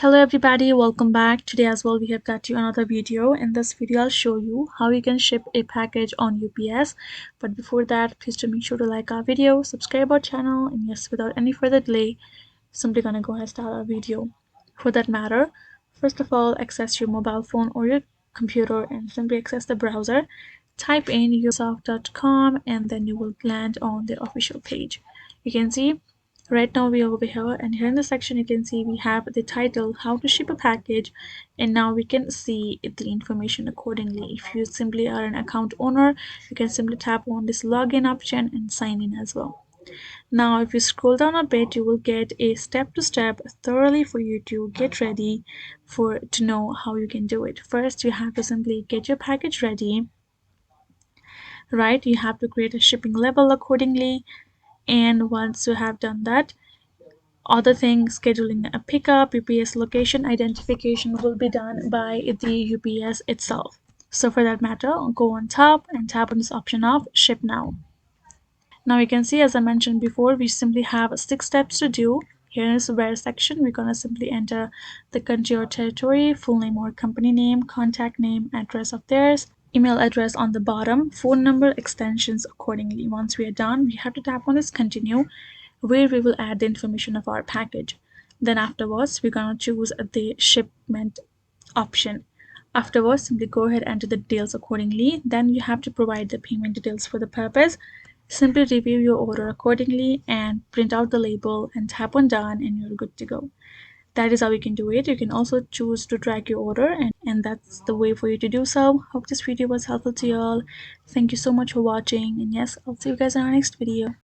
Hello everybody, welcome back. Today as well we have got you another video. In this video I'll show you how you can ship a package on UPS. But before that, please do make sure to like our video, subscribe our channel, and yes, without any further delay, simply gonna go ahead and start our video. For that matter, first of all, access your mobile phone or your computer and simply access the browser. Type in usoft.com and then you will land on the official page. You can see right now we are over here, and here in the section you can see we have the title, how to ship a package, and now we can see the information accordingly. If you simply are an account owner, you can simply tap on this login option and sign in as well. Now if you scroll down a bit, you will get a step-to-step thoroughly for you to get ready to know how you can do it. First, you have to simply get your package ready, right? You have to create a shipping label accordingly, and once you have done that, other things, scheduling a pickup, UPS location identification will be done by the UPS itself. So for that matter, go on top and tap on this option of ship now. Now you can see, as I mentioned before, we simply have 6 steps to do. Here is where section we're gonna simply enter the country or territory, full name or company name, contact name, address of theirs, email address on the bottom, phone number, extensions accordingly. Once we are done, we have to tap on this continue, where we will add the information of our package. Then afterwards, we're gonna choose the shipment option. Afterwards, simply go ahead and enter the details accordingly. Then you have to provide the payment details for the purpose. Simply review your order accordingly and print out the label and tap on done and you're good to go. That is how you can do it. You can also choose to track your order, and that's the way for you to do so. Hope this video was helpful to you all. Thank you so much for watching, and yes, I'll see you guys in our next video.